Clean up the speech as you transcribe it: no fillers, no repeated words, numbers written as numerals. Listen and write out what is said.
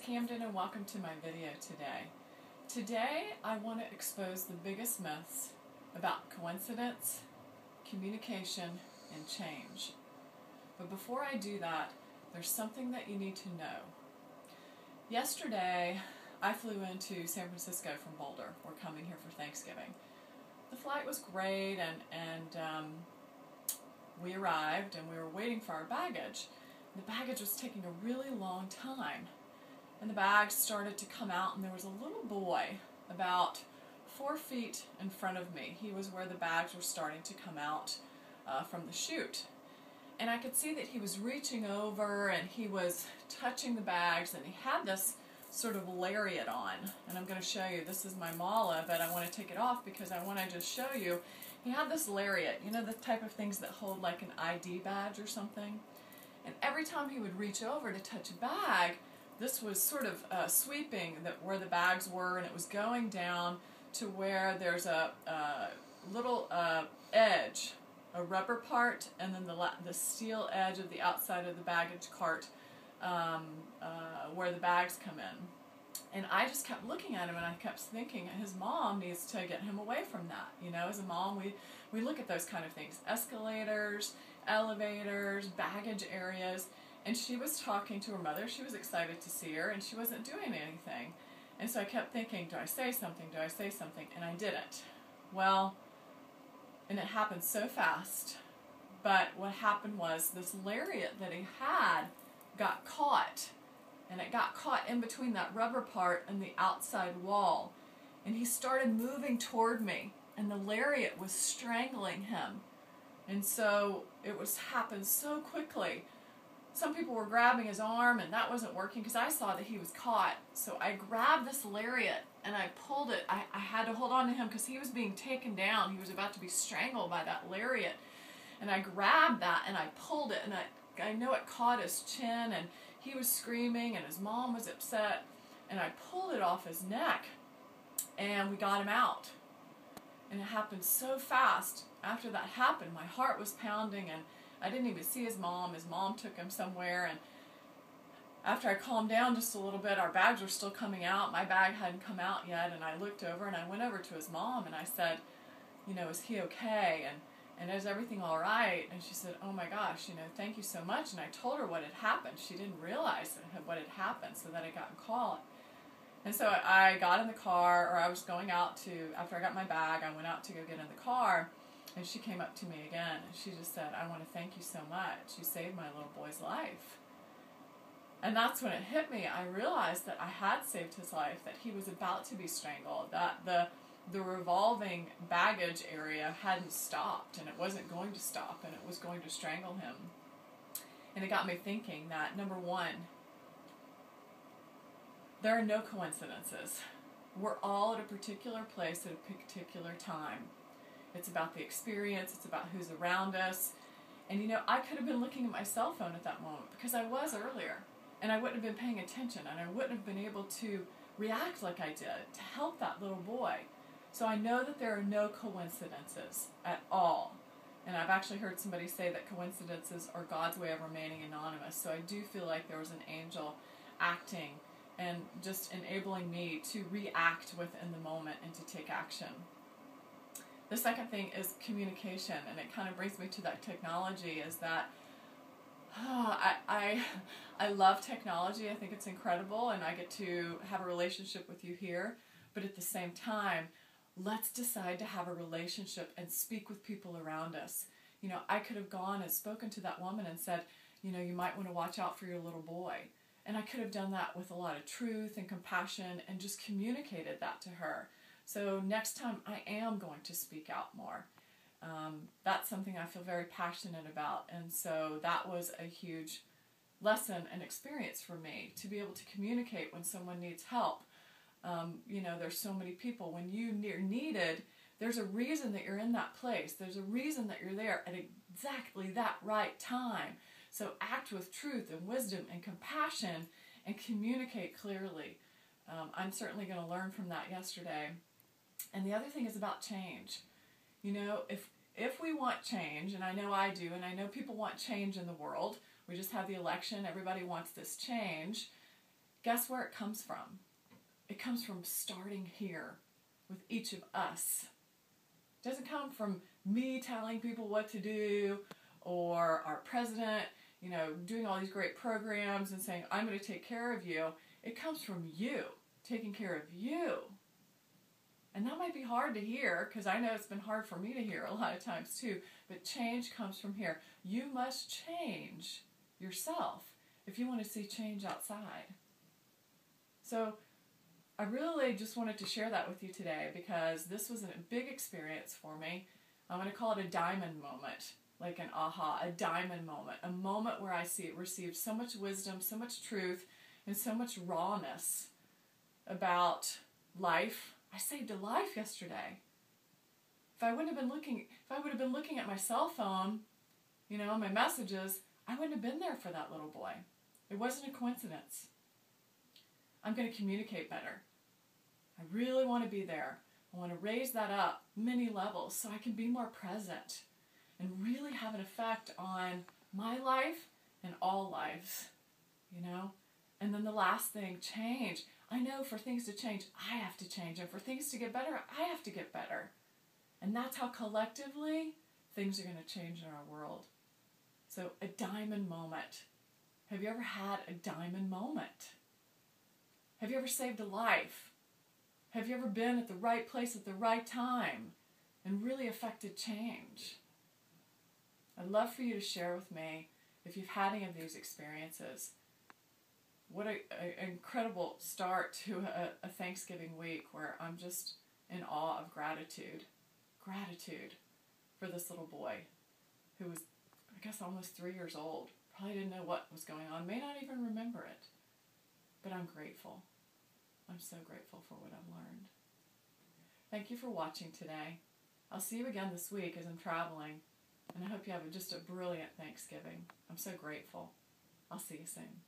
Camden and welcome to my video today. Today I want to expose the biggest myths about coincidence, communication, and change. But before I do that, there's something that you need to know. Yesterday I flew into San Francisco from Boulder. We're coming here for Thanksgiving. The flight was great and we arrived and we were waiting for our baggage. The baggage was taking a really long time. And the bags started to come out, and there was a little boy about 4 feet in front of me. He was where the bags were starting to come out from the chute. And I could see that he was reaching over and he was touching the bags, and he had this sort of lariat on. And I'm going to show you, this is my mala, but I want to take it off because I want to just show you. He had this lariat, you know, the type of things that hold like an ID badge or something. And every time he would reach over to touch a bag, this was sort of sweeping where the bags were, and it was going down to where there's a little edge, a rubber part, and then the steel edge of the outside of the baggage cart where the bags come in. And I just kept looking at him, and I kept thinking his mom needs to get him away from that. You know, as a mom, we look at those kind of things. Escalators, elevators, baggage areas. And she was talking to her mother. She was excited to see her, and she wasn't doing anything. And so I kept thinking, do I say something? Do I say something? And I didn't. Well, and it happened so fast. But what happened was this lariat that he had got caught. And it got caught in between that rubber part and the outside wall. And he started moving toward me, and the lariat was strangling him. And so it happened so quickly. Some people were grabbing his arm, and that wasn't working because I saw that he was caught. So I grabbed this lariat and I pulled it. I had to hold on to him because he was being taken down. He was about to be strangled by that lariat. And I grabbed that and I pulled it, and I know it caught his chin, and he was screaming, and his mom was upset. And I pulled it off his neck, and we got him out. And it happened so fast. After that happened, my heart was pounding, and I didn't even see his mom. His mom took him somewhere, and after I calmed down just a little bit, our bags were still coming out. My bag hadn't come out yet, and I looked over, and I went over to his mom, and I said, you know, is he okay? And is everything all right? And she said, oh my gosh, you know, thank you so much. And I told her what had happened. She didn't realize what had happened, so that I got caught. And so I got in the car, or I was going out to, after I got my bag, I went out to go get in the car. And she came up to me again, and she just said, I want to thank you so much. You saved my little boy's life. And that's when it hit me. I realized that I had saved his life, that he was about to be strangled, that the revolving baggage area hadn't stopped, and it wasn't going to stop, and it was going to strangle him. And it got me thinking that, number one, there are no coincidences. We're all at a particular place at a particular time. It's about the experience, it's about who's around us. And you know, I could have been looking at my cell phone at that moment, because I was earlier, and I wouldn't have been paying attention, and I wouldn't have been able to react like I did to help that little boy. So I know that there are no coincidences at all. And I've actually heard somebody say that coincidences are God's way of remaining anonymous. So I do feel like there was an angel acting and just enabling me to react within the moment and to take action. The second thing is communication, and it kind of brings me to that technology, is that I love technology. I think it's incredible, and I get to have a relationship with you here. But at the same time, let's decide to have a relationship and speak with people around us. You know, I could have gone and spoken to that woman and said, you know, you might want to watch out for your little boy. And I could have done that with a lot of truth and compassion and just communicated that to her. So next time I am going to speak out more. That's something I feel very passionate about. And so that was a huge lesson and experience for me, to be able to communicate when someone needs help. You know, there's so many people. When you're needed, there's a reason that you're in that place. There's a reason that you're there at exactly that right time. So act with truth and wisdom and compassion and communicate clearly. I'm certainly going to learn from that yesterday. And the other thing is about change. You know, if we want change, and I know I do, and I know people want change in the world, we just had the election, everybody wants this change, guess where it comes from? It comes from starting here with each of us. It doesn't come from me telling people what to do or our president, doing all these great programs and saying, I'm going to take care of you. It comes from you, taking care of you. And that might be hard to hear, because I know it's been hard for me to hear a lot of times too, but change comes from here. You must change yourself if you want to see change outside. So I really just wanted to share that with you today, because this was a big experience for me. I'm going to call it a diamond moment, like an aha, a diamond moment, a moment where I received so much wisdom, so much truth, and so much rawness about life. I saved a life yesterday. If I would have been looking at my cell phone, my messages, I wouldn't have been there for that little boy. It wasn't a coincidence. I'm going to communicate better. I really want to be there. I want to raise that up many levels so I can be more present and really have an effect on my life and all lives, And then the last thing, change. I know for things to change, I have to change. And for things to get better, I have to get better. And that's how collectively things are going to change in our world. So a diamond moment. Have you ever had a diamond moment? Have you ever saved a life? Have you ever been at the right place at the right time and really affected change? I'd love for you to share with me if you've had any of these experiences. What an incredible start to a Thanksgiving week where I'm just in awe of gratitude. Gratitude for this little boy who was, I guess, almost 3 years old. Probably didn't know what was going on. May not even remember it. But I'm grateful. I'm so grateful for what I've learned. Thank you for watching today. I'll see you again this week as I'm traveling. And I hope you have just a brilliant Thanksgiving. I'm so grateful. I'll see you soon.